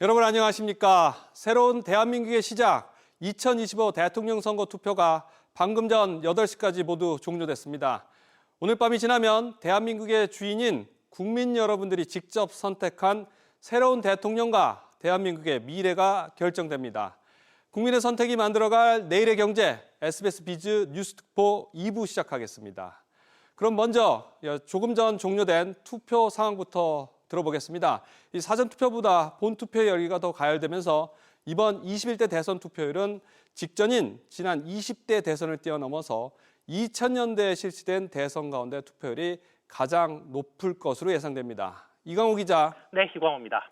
여러분 안녕하십니까? 새로운 대한민국의 시작 2025 대통령 선거 투표가 방금 전 8시까지 모두 종료됐습니다. 오늘 밤이 지나면 대한민국의 주인인 국민 여러분들이 직접 선택한 새로운 대통령과 대한민국의 미래가 결정됩니다. 국민의 선택이 만들어갈 내일의 경제 SBS 비즈 뉴스특보 2부 시작하겠습니다. 그럼 먼저 조금 전 종료된 투표 상황부터 들어보겠습니다. 이 사전투표보다 본투표의 열기가 더 가열되면서 이번 21대 대선 투표율은 직전인 지난 20대 대선을 뛰어넘어서 2000년대에 실시된 대선 가운데 투표율이 가장 높을 것으로 예상됩니다. 이광호 기자. 네, 이광호입니다.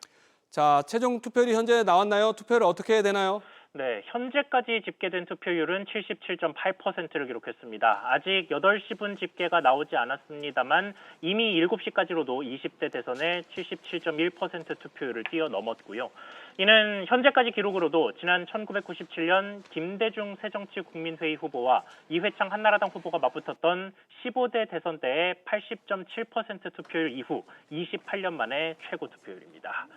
자, 최종 투표율이 현재 나왔나요? 투표를 어떻게 해야 되나요? 네, 현재까지 집계된 투표율은 77.8%를 기록했습니다. 아직 8시 분 집계가 나오지 않았습니다만 이미 7시까지로도 20대 대선의 77.1% 투표율을 뛰어넘었고요. 이는 현재까지 기록으로도 지난 1997년 김대중 새정치국민회의 후보와 이회창 한나라당 후보가 맞붙었던 15대 대선 때의 80.7% 투표율 이후 28년 만에 최고 투표율입니다.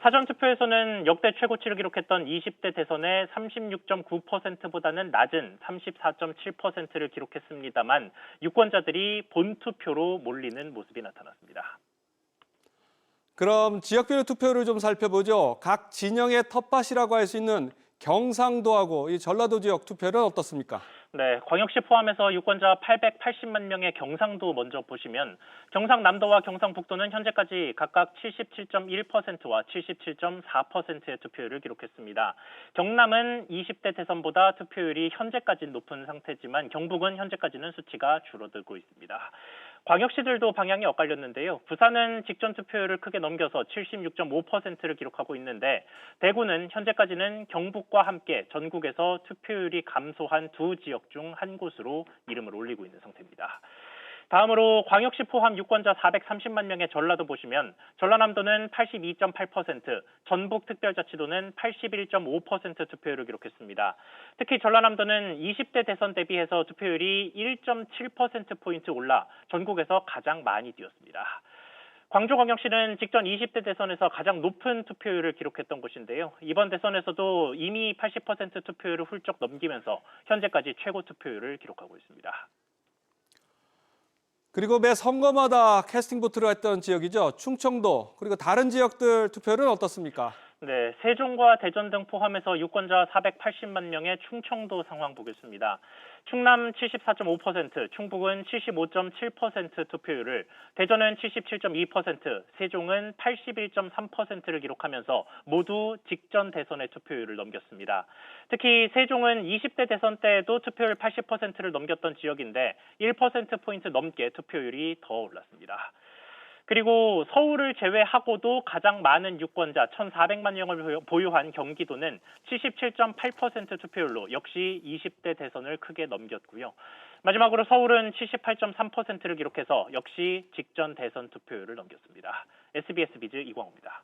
사전투표에서는 역대 최고치를 기록했던 20대 대선의 36.9%보다는 낮은 34.7%를 기록했습니다만 유권자들이 본투표로 몰리는 모습이 나타났습니다. 그럼 지역별 투표를 좀 살펴보죠. 각 진영의 텃밭이라고 할 수 있는 경상도하고 이 전라도 지역 투표는 어떻습니까? 네, 광역시 포함해서 유권자 880만 명의 경상도 먼저 보시면 경상남도와 경상북도는 현재까지 각각 77.1%와 77.4%의 투표율을 기록했습니다. 경남은 20대 대선보다 투표율이 현재까지 높은 상태지만 경북은 현재까지는 수치가 줄어들고 있습니다. 광역시들도 방향이 엇갈렸는데요. 부산은 직전 투표율을 크게 넘겨서 76.5%를 기록하고 있는데 대구는 현재까지는 경북과 함께 전국에서 투표율이 감소한 두 지역 중 한 곳으로 이름을 올리고 있는 상태입니다. 다음으로 광역시 포함 유권자 430만 명의 전라도 보시면 전라남도는 82.8%, 전북특별자치도는 81.5% 투표율을 기록했습니다. 특히 전라남도는 20대 대선 대비해서 투표율이 1.7%포인트 올라 전국에서 가장 많이 뛰었습니다. 광주광역시는 직전 20대 대선에서 가장 높은 투표율을 기록했던 곳인데요. 이번 대선에서도 이미 80% 투표율을 훌쩍 넘기면서 현재까지 최고 투표율을 기록하고 있습니다. 그리고 매 선거마다 캐스팅 보트를 했던 지역이죠. 충청도 그리고 다른 지역들 투표율은 어떻습니까? 네, 세종과 대전 등 포함해서 유권자 480만 명의 충청도 상황 보겠습니다. 충남 74.5%, 충북은 75.7% 투표율을, 대전은 77.2%, 세종은 81.3%를 기록하면서 모두 직전 대선의 투표율을 넘겼습니다. 특히 세종은 20대 대선 때에도 투표율 80%를 넘겼던 지역인데 1%포인트 넘게 투표율이 더 올랐습니다. 그리고 서울을 제외하고도 가장 많은 유권자 1,400만 명을 보유한 경기도는 77.8% 투표율로 역시 20대 대선을 크게 넘겼고요. 마지막으로 서울은 78.3%를 기록해서 역시 직전 대선 투표율을 넘겼습니다. SBS 비즈 이광호입니다.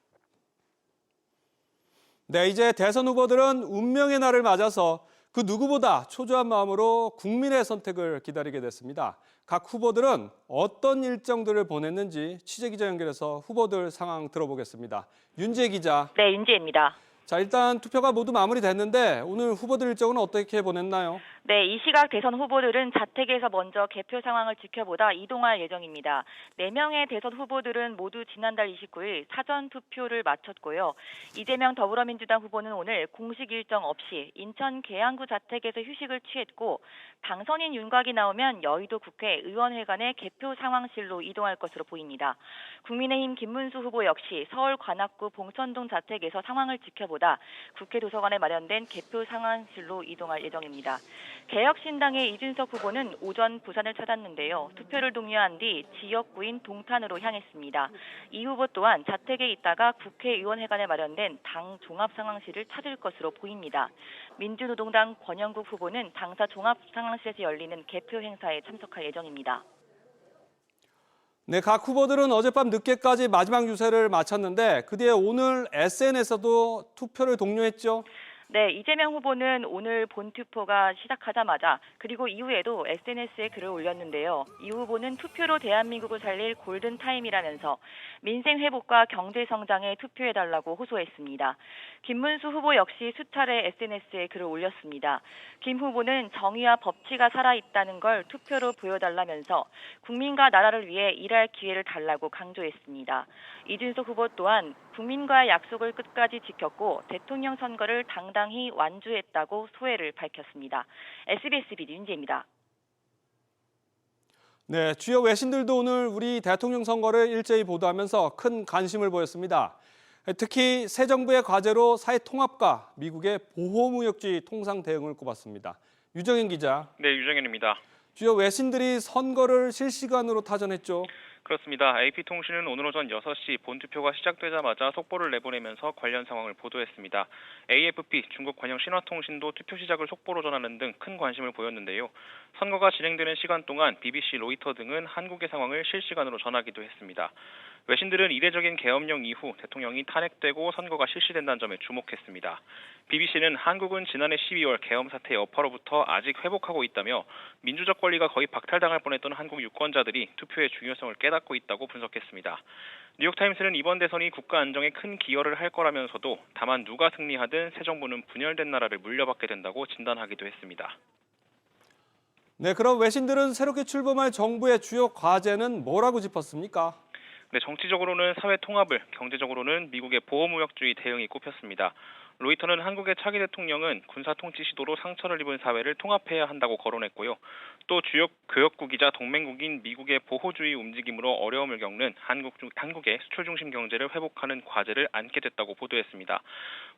네, 이제 대선 후보들은 운명의 날을 맞아서 그 누구보다 초조한 마음으로 국민의 선택을 기다리게 됐습니다. 각 후보들은 어떤 일정들을 보냈는지 취재기자 연결해서 후보들 상황 들어보겠습니다. 윤지혜 기자. 네, 윤지혜입니다. 자, 일단 투표가 모두 마무리됐는데 오늘 후보들 일정은 어떻게 보냈나요? 네, 이 시각 대선 후보들은 자택에서 먼저 개표 상황을 지켜보다 이동할 예정입니다. 4명의 대선 후보들은 모두 지난달 29일 사전 투표를 마쳤고요. 이재명 더불어민주당 후보는 오늘 공식 일정 없이 인천 계양구 자택에서 휴식을 취했고 당선인 윤곽이 나오면 여의도 국회 의원회관의 개표 상황실로 이동할 것으로 보입니다. 국민의힘 김문수 후보 역시 서울 관악구 봉천동 자택에서 상황을 지켜보다 국회 도서관에 마련된 개표 상황실로 이동할 예정입니다. 개혁신당의 이준석 후보는 오전 부산을 찾았는데요. 투표를 독려한 뒤 지역구인 동탄으로 향했습니다. 이 후보 또한 자택에 있다가 국회의원회관에 마련된 당 종합상황실을 찾을 것으로 보입니다. 민주노동당 권영국 후보는 당사 종합상황실에서 열리는 개표 행사에 참석할 예정입니다. 네, 각 후보들은 어젯밤 늦게까지 마지막 유세를 마쳤는데 그 뒤에 오늘 SNS에서도 투표를 독려했죠. 네, 이재명 후보는 오늘 본투표가 시작하자마자 그리고 이후에도 SNS에 글을 올렸는데요. 이 후보는 투표로 대한민국을 살릴 골든타임이라면서 민생 회복과 경제 성장에 투표해달라고 호소했습니다. 김문수 후보 역시 수차례 SNS에 글을 올렸습니다. 김 후보는 정의와 법치가 살아있다는 걸 투표로 보여달라면서 국민과 나라를 위해 일할 기회를 달라고 강조했습니다. 이준석 후보 또한 국민과의 약속을 끝까지 지켰고 대통령 선거를 당당히 완주했다고 소회를 밝혔습니다. SBS BD 윤지혜입니다. 네, 주요 외신들도 오늘 우리 대통령 선거를 일제히 보도하면서 큰 관심을 보였습니다. 특히 새 정부의 과제로 사회 통합과 미국의 보호무역주의 통상 대응을 꼽았습니다. 유정현 기자. 네, 유정현입니다. 주요 외신들이 선거를 실시간으로 타전했죠. 그렇습니다. AP통신은 오늘 오전 6시 본투표가 시작되자마자 속보를 내보내면서 관련 상황을 보도했습니다. AFP, 중국 관영 신화통신도 투표 시작을 속보로 전하는 등 큰 관심을 보였는데요. 선거가 진행되는 시간 동안 BBC, 로이터 등은 한국의 상황을 실시간으로 전하기도 했습니다. 외신들은 이례적인 계엄령 이후 대통령이 탄핵되고 선거가 실시된다는 점에 주목했습니다. BBC는 한국은 지난해 12월 계엄 사태의 여파로부터 아직 회복하고 있다며 민주적 권리가 거의 박탈당할 뻔했던 한국 유권자들이 투표의 중요성을 깨닫고 있다고 분석했습니다. 뉴욕타임스는 이번 대선이 국가 안정에 큰 기여를 할 거라면서도 다만 누가 승리하든 새 정부는 분열된 나라를 물려받게 된다고 진단하기도 했습니다. 네, 그럼 외신들은 새롭게 출범할 정부의 주요 과제는 뭐라고 짚었습니까? 네, 정치적으로는 사회 통합을, 경제적으로는 미국의 보호무역주의 대응이 꼽혔습니다. 로이터는 한국의 차기 대통령은 군사 통치 시도로 상처를 입은 사회를 통합해야 한다고 거론했고요. 또 주요 교역국이자 동맹국인 미국의 보호주의 움직임으로 어려움을 겪는 한국의 수출 중심 경제를 회복하는 과제를 안게 됐다고 보도했습니다.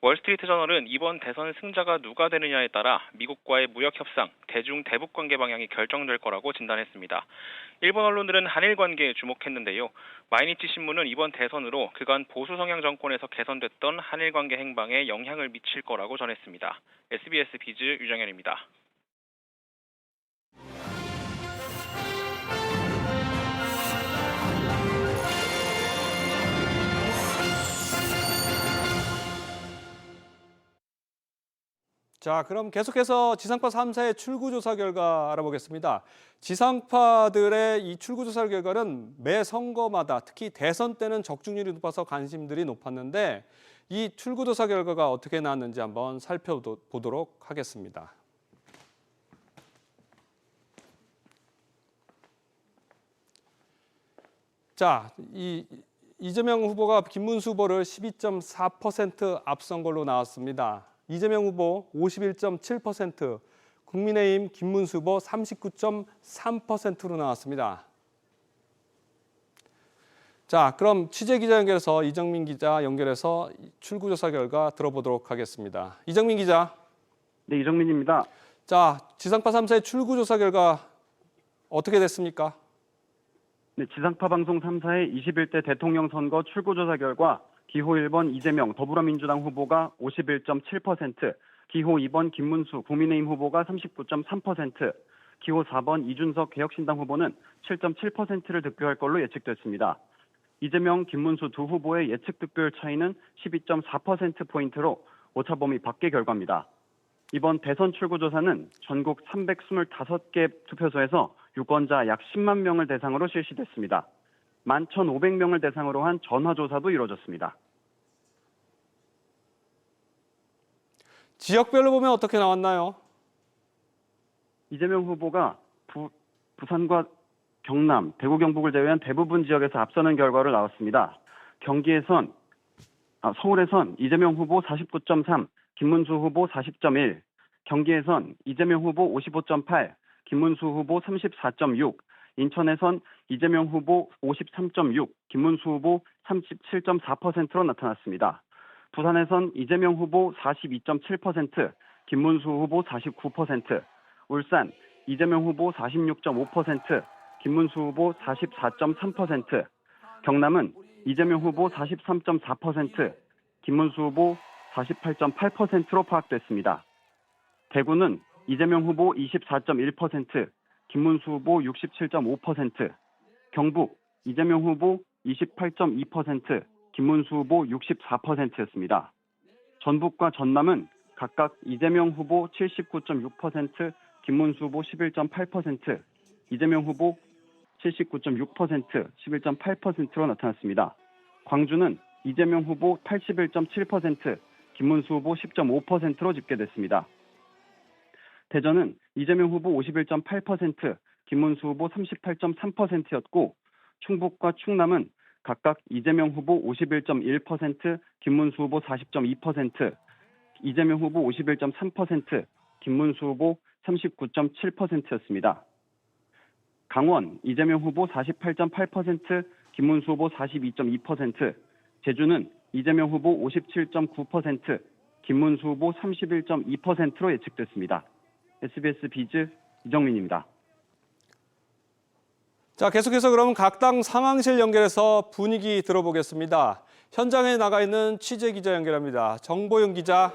월스트리트 저널은 이번 대선 승자가 누가 되느냐에 따라 미국과의 무역 협상, 대중 대북 관계 방향이 결정될 거라고 진단했습니다. 일본 언론들은 한일 관계에 주목했는데요. 마이니치 신문은 이번 대선으로 그간 보수 성향 정권에서 개선됐던 한일 관계 행방에 영향을 미칠 거라고 전했습니다. SBS 비즈 유정현입니다. 자, 그럼 계속해서 지상파 3사의 출구조사 결과 알아보겠습니다. 지상파들의 이 출구조사 결과는 매 선거마다 특히 대선 때는 적중률이 높아서 관심들이 높았는데 이 출구조사 결과가 어떻게 나왔는지 한번 살펴보도록 하겠습니다. 자, 이재명 후보가 김문수 후보를 12.4% 앞선 걸로 나왔습니다. 이재명 후보 51.7%, 국민의힘 김문수 후보 39.3%로 나왔습니다. 자, 그럼 취재기자 연결해서 이정민 기자 연결해서 출구조사 결과 들어보도록 하겠습니다. 이정민 기자. 네, 이정민입니다. 자, 지상파 3사의 출구조사 결과 어떻게 됐습니까? 네, 지상파 방송 3사의 21대 대통령 선거 출구조사 결과 기호 1번 이재명 더불어민주당 후보가 51.7%, 기호 2번 김문수 국민의힘 후보가 39.3%, 기호 4번 이준석 개혁신당 후보는 7.7%를 득표할 걸로 예측됐습니다. 이재명, 김문수 두 후보의 예측 득표율 차이는 12.4%포인트로 오차 범위 밖의 결과입니다. 이번 대선 출구조사는 전국 325개 투표소에서 유권자 약 10만 명을 대상으로 실시됐습니다. 11,500명을 대상으로 한 전화조사도 이루어졌습니다. 지역별로 보면 어떻게 나왔나요? 이재명 후보가 부산과 경남, 대구, 경북을 제외한 대부분 지역에서 앞서는 결과를 나왔습니다. 서울에선 이재명 후보 49.3, 김문수 후보 40.1, 경기에선 이재명 후보 55.8, 김문수 후보 34.6, 인천에선 이재명 후보 53.6, 김문수 후보 37.4%로 나타났습니다. 부산에선 이재명 후보 42.7%, 김문수 후보 49%, 울산 이재명 후보 46.5%, 김문수 후보 44.3%, 경남은 이재명 후보 43.4%, 김문수 후보 48.8%로 파악됐습니다. 대구는 이재명 후보 24.1%, 김문수 후보 67.5%, 경북 이재명 후보 28.2%, 김문수 후보 64%였습니다. 전북과 전남은 각각 이재명 후보 79.6%, 김문수 후보 11.8%, 이재명 후보 79.6%, 11.8%로 나타났습니다. 광주는 이재명 후보 81.7%, 김문수 후보 10.5%로 집계됐습니다. 대전은 이재명 후보 51.8%, 김문수 후보 38.3%였고 충북과 충남은 각각 이재명 후보 51.1%, 김문수 후보 40.2%, 이재명 후보 51.3%, 김문수 후보 39.7%였습니다. 강원 이재명 후보 48.8%, 김문수 후보 42.2%, 제주는 이재명 후보 57.9%, 김문수 후보 31.2%로 예측됐습니다. SBS 비즈 이정민입니다. 자, 계속해서 그럼 각 당 상황실 연결해서 분위기 들어보겠습니다. 현장에 나가 있는 취재 기자 연결합니다. 정보영 기자.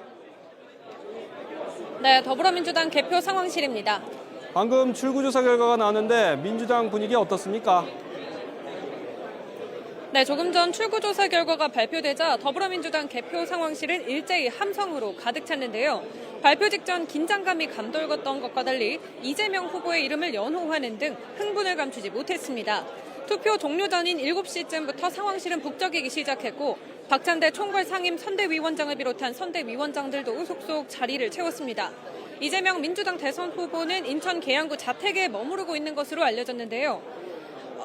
네, 더불어민주당 개표 상황실입니다. 방금 출구조사 결과가 나왔는데 민주당 분위기 어떻습니까? 네, 조금 전 출구조사 결과가 발표되자 더불어민주당 개표 상황실은 일제히 함성으로 가득 찼는데요. 발표 직전 긴장감이 감돌던 것과 달리 이재명 후보의 이름을 연호하는 등 흥분을 감추지 못했습니다. 투표 종료 전인 7시쯤부터 상황실은 북적이기 시작했고 박찬대 총괄 상임 선대위원장을 비롯한 선대위원장들도 속속 자리를 채웠습니다. 이재명 민주당 대선 후보는 인천 계양구 자택에 머무르고 있는 것으로 알려졌는데요.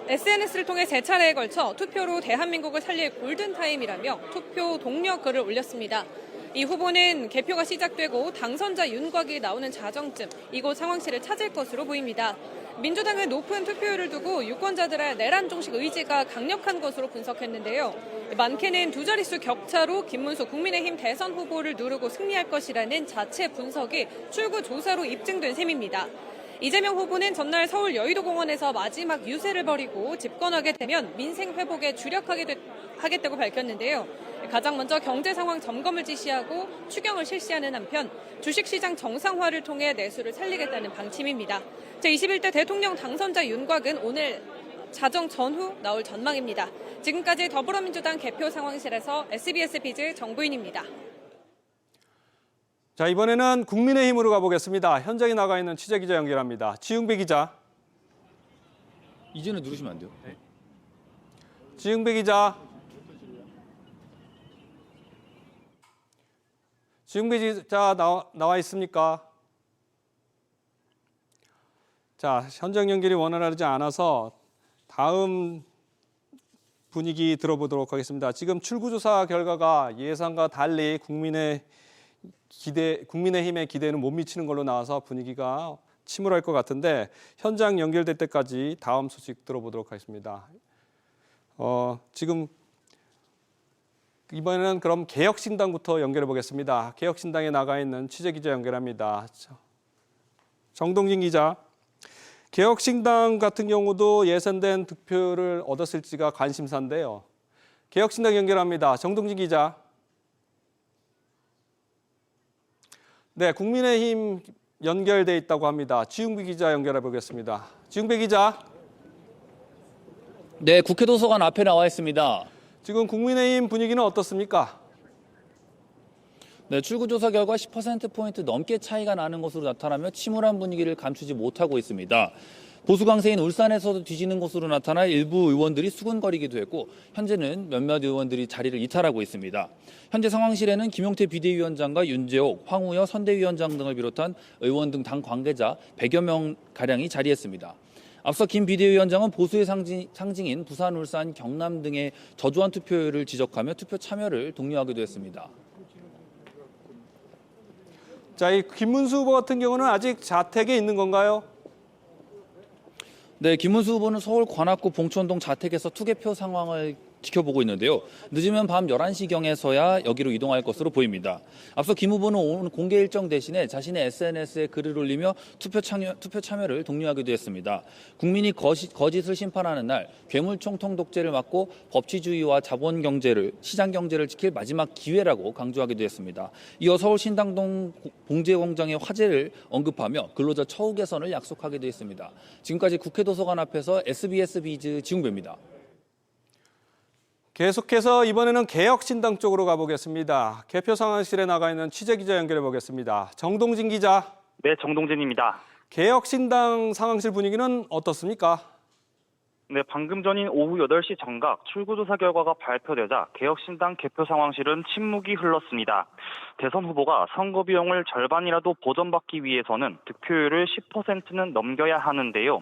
SNS를 통해 세 차례에 걸쳐 투표로 대한민국을 살릴 골든타임이라며 투표 동료 글을 올렸습니다. 이 후보는 개표가 시작되고 당선자 윤곽이 나오는 자정쯤 이곳 상황실을 찾을 것으로 보입니다. 민주당은 높은 투표율을 두고 유권자들의 내란 종식 의지가 강력한 것으로 분석했는데요. 많게는 두 자릿수 격차로 김문수 국민의힘 대선 후보를 누르고 승리할 것이라는 자체 분석이 출구 조사로 입증된 셈입니다. 이재명 후보는 전날 서울 여의도공원에서 마지막 유세를 벌이고 집권하게 되면 민생 회복에 주력하겠다고 밝혔는데요. 가장 먼저 경제 상황 점검을 지시하고 추경을 실시하는 한편 주식시장 정상화를 통해 내수를 살리겠다는 방침입니다. 제21대 대통령 당선자 윤곽은 오늘 자정 전후 나올 전망입니다. 지금까지 더불어민주당 개표 상황실에서 SBS 비즈 정부인입니다. 자, 이번에는 국민의힘으로 가보겠습니다. 현장에 나가 있는 취재 기자 연결합니다. 지흥배 기자. 이제는 누르시면 안 돼요. 네. 지흥배 기자. 지흥배 기자 나와 있습니까? 자, 현장 연결이 원활하지 않아서 다음 분위기 들어보도록 하겠습니다. 지금 출구조사 결과가 예상과 달리 국민의힘의 기대는 못 미치는 걸로 나와서 분위기가 침울할 것 같은데 현장 연결될 때까지 다음 소식 들어보도록 하겠습니다. 지금 이번에는 그럼 개혁신당부터 연결해 보겠습니다. 개혁신당에 나가 있는 취재 기자 연결합니다. 정동진 기자. 개혁신당 같은 경우도 예상된 득표를 얻었을지가 관심사인데요. 개혁신당 연결합니다. 정동진 기자. 네, 국민의힘 연결돼 있다고 합니다. 지흥배 기자 연결해 보겠습니다. 지흥배 기자. 네, 국회 도서관 앞에 나와 있습니다. 지금 국민의힘 분위기는 어떻습니까? 네, 출구조사 결과 10%포인트 넘게 차이가 나는 것으로 나타나며 침울한 분위기를 감추지 못하고 있습니다. 보수 강세인 울산에서도 뒤지는 것으로 나타나 일부 의원들이 수군거리기도 했고 현재는 몇몇 의원들이 자리를 이탈하고 있습니다. 현재 상황실에는 김용태 비대위원장과 윤재옥, 황우여 선대위원장 등을 비롯한 의원 등 당 관계자 100여 명가량이 자리했습니다. 앞서 김 비대위원장은 보수의 상징인 부산, 울산, 경남 등의 저조한 투표율을 지적하며 투표 참여를 독려하기도 했습니다. 자, 이 김문수 후보 같은 경우는 아직 자택에 있는 건가요? 네, 김문수 후보는 서울 관악구 봉천동 자택에서 투개표 상황을 지켜보고 있는데요. 늦으면 밤 11시경에서야 여기로 이동할 것으로 보입니다. 앞서 김 후보는 오늘 공개 일정 대신에 자신의 SNS에 글을 올리며 투표 참여를 독려하기도 했습니다. 국민이 거짓을 심판하는 날 괴물 총통 독재를 막고 법치주의와 자본 경제를 시장 경제를 지킬 마지막 기회라고 강조하기도 했습니다. 이어 서울 신당동 봉제공장의 화재를 언급하며 근로자 처우 개선을 약속하기도 했습니다. 지금까지 국회 도서관 앞에서 SBS 비즈 지웅배입니다. 계속해서 이번에는 개혁신당 쪽으로 가보겠습니다. 개표 상황실에 나가 있는 취재기자 연결해 보겠습니다. 정동진 기자. 네, 정동진입니다. 개혁신당 상황실 분위기는 어떻습니까? 네, 방금 전인 오후 8시 정각 출구조사 결과가 발표되자 개혁신당 개표 상황실은 침묵이 흘렀습니다. 대선 후보가 선거 비용을 절반이라도 보전받기 위해서는 득표율을 10%는 넘겨야 하는데요.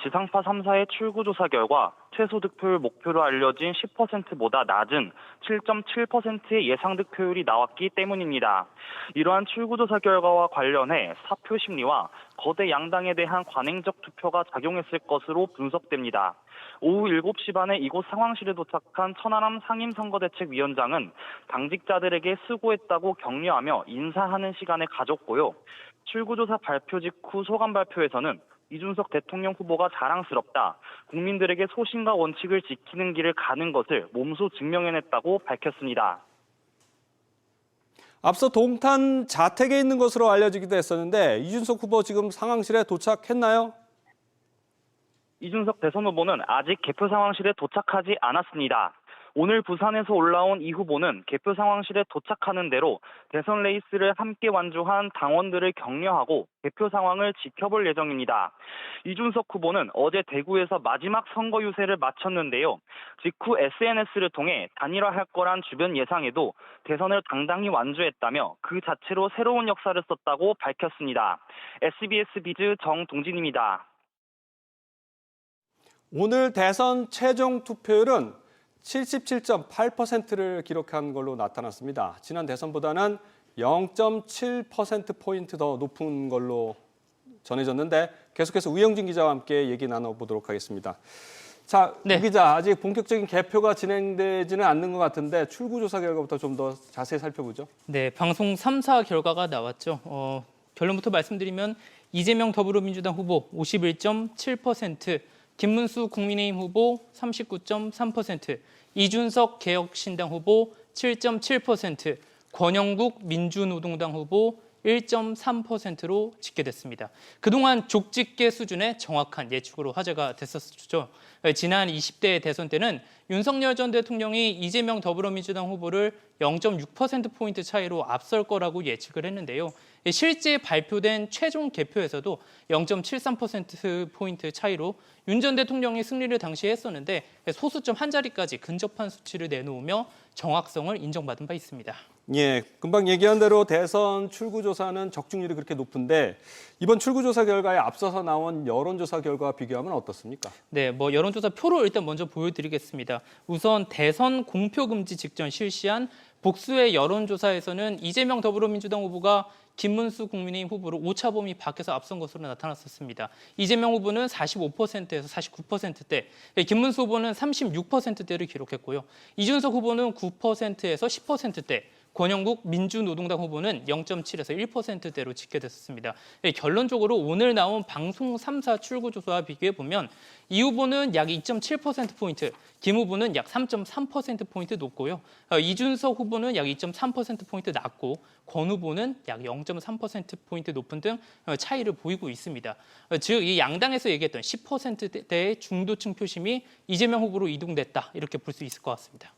지상파 3사의 출구조사 결과 최소 득표율 목표로 알려진 10%보다 낮은 7.7%의 예상 득표율이 나왔기 때문입니다. 이러한 출구조사 결과와 관련해 사표 심리와 거대 양당에 대한 관행적 투표가 작용했을 것으로 분석됩니다. 오후 7시 반에 이곳 상황실에 도착한 천하람 상임선거대책위원장은 당직자들에게 수고했다고 격려하며 인사하는 시간을 가졌고요. 출구조사 발표 직후 소감 발표에서는 이준석 대통령 후보가 자랑스럽다. 국민들에게 소신과 원칙을 지키는 길을 가는 것을 몸소 증명해냈다고 밝혔습니다. 앞서 동탄 자택에 있는 것으로 알려지기도 했었는데 이준석 후보 지금 상황실에 도착했나요? 이준석 대선 후보는 아직 개표 상황실에 도착하지 않았습니다. 오늘 부산에서 올라온 이 후보는 개표 상황실에 도착하는 대로 대선 레이스를 함께 완주한 당원들을 격려하고 개표 상황을 지켜볼 예정입니다. 이준석 후보는 어제 대구에서 마지막 선거 유세를 마쳤는데요. 직후 SNS를 통해 단일화할 거란 주변 예상에도 대선을 당당히 완주했다며 그 자체로 새로운 역사를 썼다고 밝혔습니다. SBS 비즈 정동진입니다. 오늘 대선 최종 투표율은 77.8%를 기록한 걸로 나타났습니다. 지난 대선보다는 0.7%포인트 더 높은 걸로 전해졌는데 계속해서 우영진 기자와 함께 얘기 나눠보도록 하겠습니다. 자, 우 기자, 아직 본격적인 개표가 진행되지는 않는 것 같은데 출구조사 결과부터 좀 더 자세히 살펴보죠. 네, 방송 3사 결과가 나왔죠. 결론부터 말씀드리면 이재명 더불어민주당 후보 51.7%, 김문수 국민의힘 후보 39.3%, 이준석 개혁신당 후보 7.7%, 권영국 민주노동당 후보 1.3%로 집계됐습니다. 그동안 족집계 수준의 정확한 예측으로 화제가 됐었죠. 지난 20대 대선 때는 윤석열 전 대통령이 이재명 더불어민주당 후보를 0.6%포인트 차이로 앞설 거라고 예측을 했는데요. 실제 발표된 최종 개표에서도 0.73%포인트 차이로 윤 전 대통령이 승리를 당시에 했었는데 소수점 한 자리까지 근접한 수치를 내놓으며 정확성을 인정받은 바 있습니다. 예, 금방 얘기한 대로 대선 출구조사는 적중률이 그렇게 높은데 이번 출구조사 결과에 앞서서 나온 여론조사 결과와 비교하면 어떻습니까? 네, 여론조사 표로 일단 먼저 보여드리겠습니다. 우선 대선 공표금지 직전 실시한 복수의 여론조사에서는 이재명 더불어민주당 후보가 김문수 국민의힘 후보를 오차 범위 밖에서 앞선 것으로 나타났었습니다. 이재명 후보는 45%에서 49%대, 김문수 후보는 36%대를 기록했고요. 이준석 후보는 9%에서 10%대, 권영국 민주노동당 후보는 0.7에서 1%대로 집계됐습니다. 결론적으로 오늘 나온 방송 3사 출구조사와 비교해보면 이 후보는 약 2.7%포인트, 김 후보는 약 3.3%포인트 높고요. 이준석 후보는 약 2.3%포인트 낮고 권 후보는 약 0.3%포인트 높은 등 차이를 보이고 있습니다. 즉, 이 양당에서 얘기했던 10%대의 중도층 표심이 이재명 후보로 이동됐다, 이렇게 볼 수 있을 것 같습니다.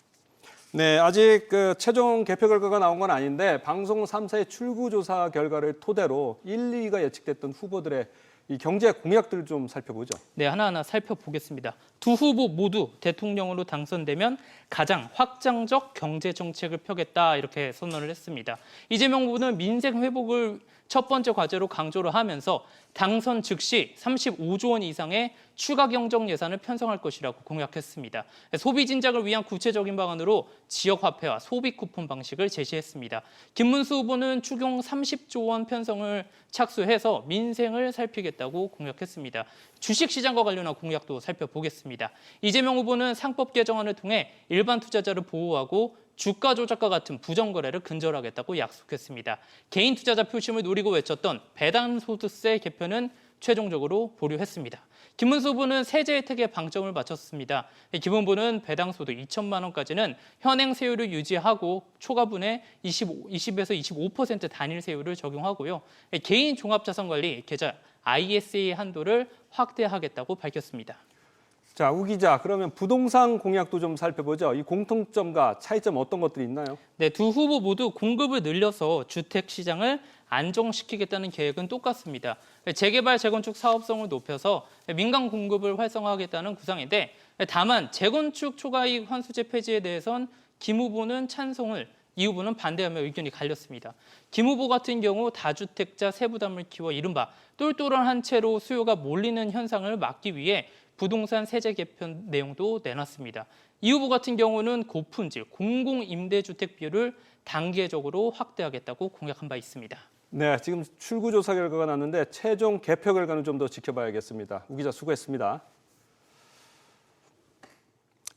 네, 아직 최종 개표 결과가 나온 건 아닌데 방송 3사의 출구조사 결과를 토대로 1, 2위가 예측됐던 후보들의 이 경제 공약들을 좀 살펴보죠. 네, 하나하나 살펴보겠습니다. 두 후보 모두 대통령으로 당선되면 가장 확장적 경제 정책을 펴겠다, 이렇게 선언을 했습니다. 이재명 후보는 민생 회복을 첫 번째 과제로 강조를 하면서 당선 즉시 35조 원 이상의 추가 경정 예산을 편성할 것이라고 공약했습니다. 소비 진작을 위한 구체적인 방안으로 지역 화폐와 소비 쿠폰 방식을 제시했습니다. 김문수 후보는 추경 30조 원 편성을 착수해서 민생을 살피겠다고 공약했습니다. 주식시장과 관련한 공약도 살펴보겠습니다. 이재명 후보는 상법 개정안을 통해 일반 투자자를 보호하고 주가 조작과 같은 부정거래를 근절하겠다고 약속했습니다. 개인 투자자 표심을 노리고 외쳤던 배당소득세 개편은 최종적으로 보류했습니다. 김문수 후보는 세제 혜택에 방점을 맞췄습니다. 김 후보는 배당소득 2천만 원까지는 현행 세율을 유지하고 초과분에 20에서 25% 단일 세율을 적용하고요. 개인 종합자산관리 계좌 ISA 한도를 확대하겠다고 밝혔습니다. 자, 우 기자, 그러면 부동산 공약도 좀 살펴보죠. 이 공통점과 차이점 어떤 것들이 있나요? 네, 두 후보 모두 공급을 늘려서 주택 시장을 안정시키겠다는 계획은 똑같습니다. 재개발, 재건축 사업성을 높여서 민간 공급을 활성화하겠다는 구상인데, 다만 재건축 초과이익 환수제 폐지에 대해선 김 후보는 찬성을, 이 후보는 반대하며 의견이 갈렸습니다. 김 후보 같은 경우 다주택자 세부담을 키워 이른바 똘똘한 한 채로 수요가 몰리는 현상을 막기 위해 부동산 세제 개편 내용도 내놨습니다. 이 후보 같은 경우는 고품질 공공임대주택 비율을 단계적으로 확대하겠다고 공약한 바 있습니다. 네, 지금 출구조사 결과가 났는데 최종 개표 결과는 좀 더 지켜봐야겠습니다. 우 기자 수고했습니다.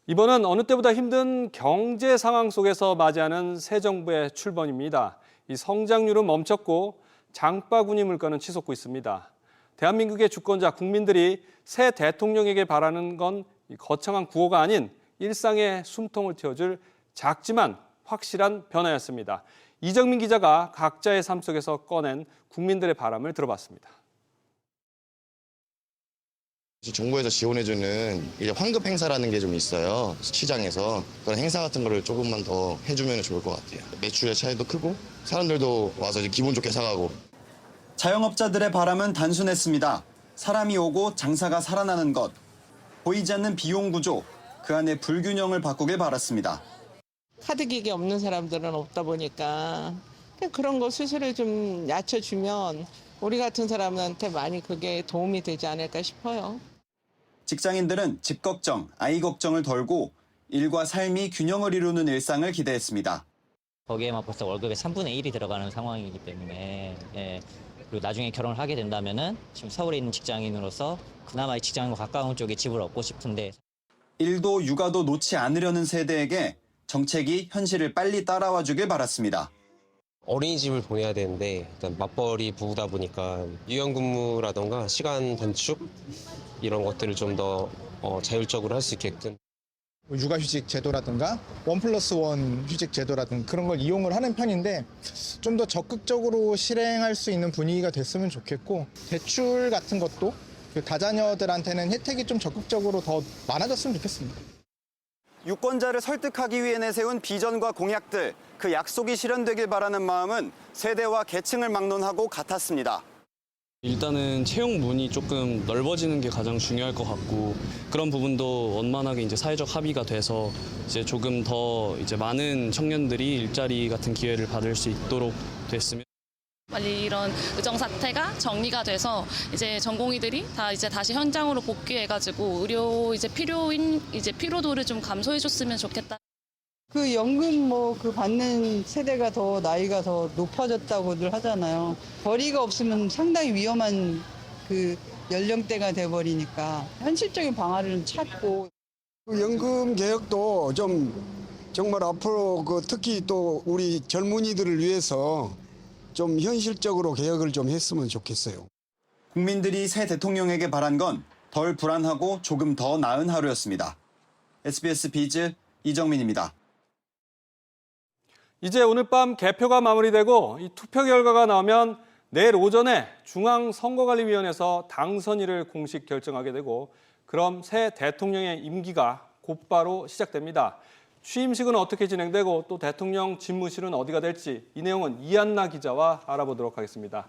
이번은 어느 때보다 힘든 경제 상황 속에서 맞이하는 새 정부의 출범입니다. 이 성장률은 멈췄고 장바구니 물가는 치솟고 있습니다. 대한민국의 주권자 국민들이 새 대통령에게 바라는 건 거창한 구호가 아닌 일상의 숨통을 틔워줄 작지만 확실한 변화였습니다. 이정민 기자가 각자의 삶 속에서 꺼낸 국민들의 바람을 들어봤습니다. 정부에서 지원해주는 이제 환급 행사라는 게 좀 있어요. 시장에서 그런 행사 같은 거를 조금만 더 해주면 좋을 것 같아요. 매출의 차이도 크고 사람들도 와서 이제 기분 좋게 사가고. 자영업자들의 바람은 단순했습니다. 사람이 오고 장사가 살아나는 것. 보이지 않는 비용 구조, 그 안에 불균형을 바꾸길 바랐습니다. 카드기기 없는 사람들은 없다 보니까 그런 거 수수료 좀 낮춰주면 우리 같은 사람한테 많이 그게 도움이 되지 않을까 싶어요. 직장인들은 집 걱정, 아이 걱정을 덜고 일과 삶이 균형을 이루는 일상을 기대했습니다. 거기에만 벌써 월급의 3분의 1이 들어가는 상황이기 때문에 그리고 나중에 결혼을 하게 된다면은 지금 서울에 있는 직장인으로서 그나마 직장과 가까운 쪽에 집을 얻고 싶은데 일도 육아도 놓지 않으려는 세대에게 정책이 현실을 빨리 따라와 주길 바랐습니다. 어린이집을 보내야 되는데 일단 맞벌이 부부다 보니까 유연근무라던가 시간 단축 이런 것들을 좀 더 자율적으로 할 수 있게끔 육아휴직 제도라든가 1+1 휴직 제도라든가 그런 걸 이용을 하는 편인데 좀 더 적극적으로 실행할 수 있는 분위기가 됐으면 좋겠고 대출 같은 것도 다자녀들한테는 혜택이 좀 적극적으로 더 많아졌으면 좋겠습니다. 유권자를 설득하기 위해 내세운 비전과 공약들, 그 약속이 실현되길 바라는 마음은 세대와 계층을 막론하고 같았습니다. 일단은 채용문이 조금 넓어지는 게 가장 중요할 것 같고 그런 부분도 원만하게 이제 사회적 합의가 돼서 이제 조금 더 이제 많은 청년들이 일자리 같은 기회를 받을 수 있도록 됐으면. 빨리 이런 의정 사태가 정리가 돼서 이제 전공의들이 다 이제 다시 현장으로 복귀해가지고 의료 이제 피로도를 좀 감소해줬으면 좋겠다. 그 연금 그 받는 세대가 더 나이가 더 높아졌다고들 하잖아요. 벌이가 없으면 상당히 위험한 그 연령대가 돼버리니까 현실적인 방안을 찾고. 연금 개혁도 좀 정말 앞으로 특히 또 우리 젊은이들을 위해서 좀 현실적으로 개혁을 좀 했으면 좋겠어요. 국민들이 새 대통령에게 바란 건 덜 불안하고 조금 더 나은 하루였습니다. SBS 비즈 이정민입니다. 이제 오늘 밤 개표가 마무리되고 이 투표 결과가 나오면 내일 오전에 중앙선거관리위원회에서 당선인을 공식 결정하게 되고 그럼 새 대통령의 임기가 곧바로 시작됩니다. 취임식은 어떻게 진행되고 또 대통령 집무실은 어디가 될지 이 내용은 이한나 기자와 알아보도록 하겠습니다.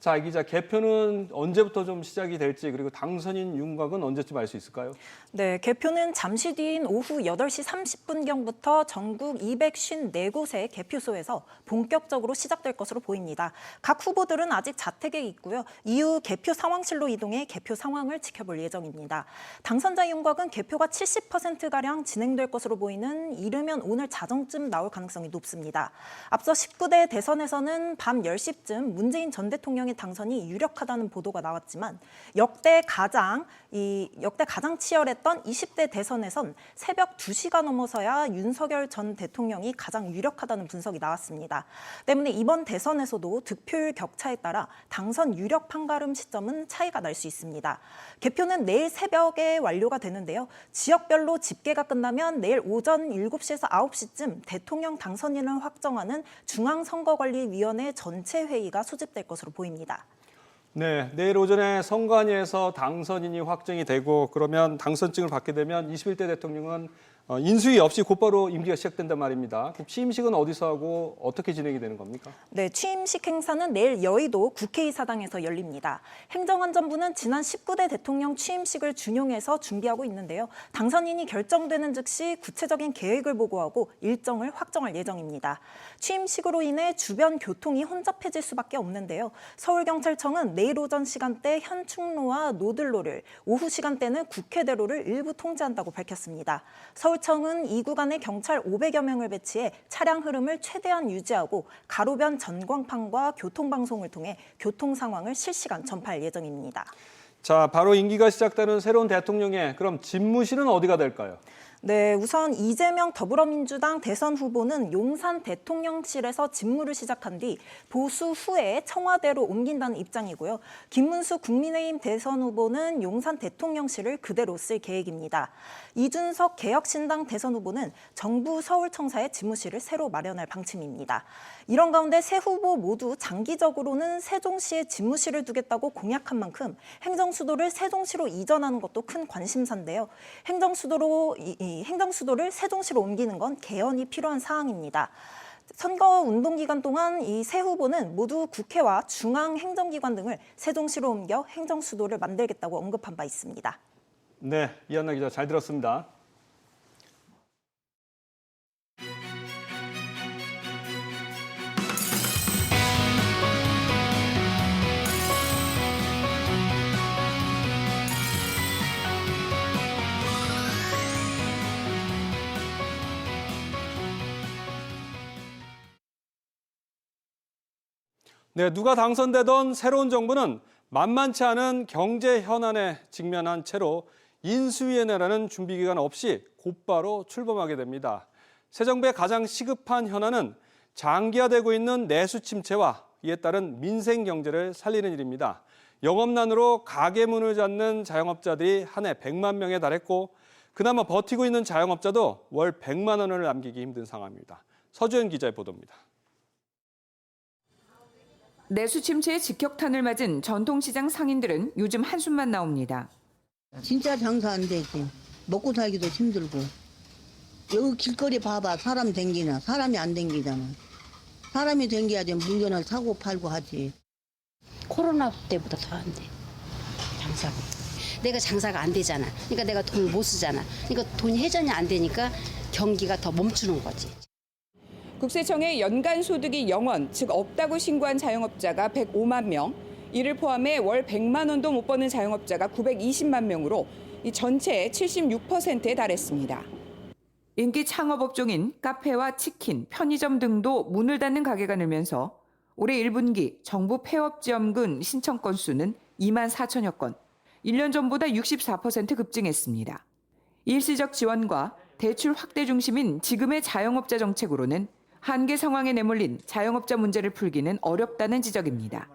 자, 이 기자, 개표는 언제부터 좀 시작이 될지 그리고 당선인 윤곽은 언제쯤 알 수 있을까요? 네, 개표는 잠시 뒤인 오후 8시 30분경부터 전국 254곳의 개표소에서 본격적으로 시작될 것으로 보입니다. 각 후보들은 아직 자택에 있고요. 이후 개표 상황실로 이동해 개표 상황을 지켜볼 예정입니다. 당선자 윤곽은 개표가 70%가량 진행될 것으로 보이는 이르면 오늘 자정쯤 나올 가능성이 높습니다. 앞서 19대 대선에서는 밤 10시쯤 문재인 전 대통령의 당선이 유력하다는 보도가 나왔지만 역대 가장 치열했던 20대 대선에선 새벽 2시가 넘어서야 윤석열 전 대통령이 가장 유력하다는 분석이 나왔습니다. 때문에 이번 대선에서도 득표율 격차에 따라 당선 유력 판가름 시점은 차이가 날 수 있습니다. 개표는 내일 새벽에 완료가 되는데요. 지역별로 집계가 끝나면 내일 오전 7시에서 9시쯤 대통령 당선인을 확정하는 중앙선거관리위원회 전체 회의가 소집될 것으로 보입니다. 네, 내일 오전에 선관위에서 당선인이 확정이 되고 그러면 당선증을 받게 되면 21대 대통령은 인수위 없이 곧바로 임기가 시작된단 말입니다. 그럼 취임식은 어디서 하고 어떻게 진행이 되는 겁니까? 네, 취임식 행사는 내일 여의도 국회의사당에서 열립니다. 행정안전부는 지난 19대 대통령 취임식을 준용해서 준비하고 있는데요. 당선인이 결정되는 즉시 구체적인 계획을 보고하고 일정을 확정할 예정입니다. 취임식으로 인해 주변 교통이 혼잡해질 수밖에 없는데요. 서울경찰청은 내일 오전 시간대 현충로와 노들로를, 오후 시간대는 국회대로를 일부 통제한다고 밝혔습니다. 서울청은 이 구간에 경찰 500여 명을 배치해 차량 흐름을 최대한 유지하고 가로변 전광판과 교통방송을 통해 교통 상황을 실시간 전파할 예정입니다. 자, 바로 임기가 시작되는 새로운 대통령의 그럼 집무실은 어디가 될까요? 네, 우선 이재명 더불어민주당 대선 후보는 용산 대통령실에서 직무를 시작한 뒤 보수 후에 청와대로 옮긴다는 입장이고요. 김문수 국민의힘 대선 후보는 용산 대통령실을 그대로 쓸 계획입니다. 이준석 개혁신당 대선 후보는 정부 서울청사의 집무실을 새로 마련할 방침입니다. 이런 가운데 세 후보 모두 장기적으로는 세종시에 집무실을 두겠다고 공약한 만큼 행정수도를 세종시로 이전하는 것도 큰 관심사인데요. 행정수도를 세종시로 옮기는 건 개헌이 필요한 사항입니다. 선거 운동 기간 동안 이 세 후보는 모두 국회와 중앙행정기관 등을 세종시로 옮겨 행정수도를 만들겠다고 언급한 바 있습니다. 네, 이한나 기자 잘 들었습니다. 네, 누가 당선되던 새로운 정부는 만만치 않은 경제 현안에 직면한 채로 인수위에 내라는 준비 기간 없이 곧바로 출범하게 됩니다. 새 정부의 가장 시급한 현안은 장기화되고 있는 내수 침체와 이에 따른 민생 경제를 살리는 일입니다. 영업난으로 가게 문을 닫는 자영업자들이 한 해 100만 명에 달했고 그나마 버티고 있는 자영업자도 월 100만 원을 남기기 힘든 상황입니다. 서주현 기자의 보도입니다. 내수 침체의 직격탄을 맞은 전통시장 상인들은 요즘 한숨만 나옵니다. 진짜 장사 안 되지. 먹고 살기도 힘들고. 여기 길거리 봐봐. 사람 댕기나. 사람이 안 댕기잖아. 사람이 댕겨야지 물건을 사고 팔고 하지. 코로나 때보다 더 안 돼. 장사가. 내가 장사가 안 되잖아. 그러니까 내가 돈을 못 쓰잖아. 그러니까 돈이 회전이 안 되니까 경기가 더 멈추는 거지. 국세청의 연간 소득이 0원, 즉 없다고 신고한 자영업자가 105만 명, 이를 포함해 월 100만 원도 못 버는 자영업자가 920만 명으로 이 전체의 76%에 달했습니다. 인기 창업 업종인 카페와 치킨, 편의점 등도 문을 닫는 가게가 늘면서 올해 1분기 정부 폐업지원금 신청 건수는 2만 4천여 건, 1년 전보다 64% 급증했습니다. 일시적 지원과 대출 확대 중심인 지금의 자영업자 정책으로는 한계 상황에 내몰린 자영업자 문제를 풀기는 어렵다는 지적입니다.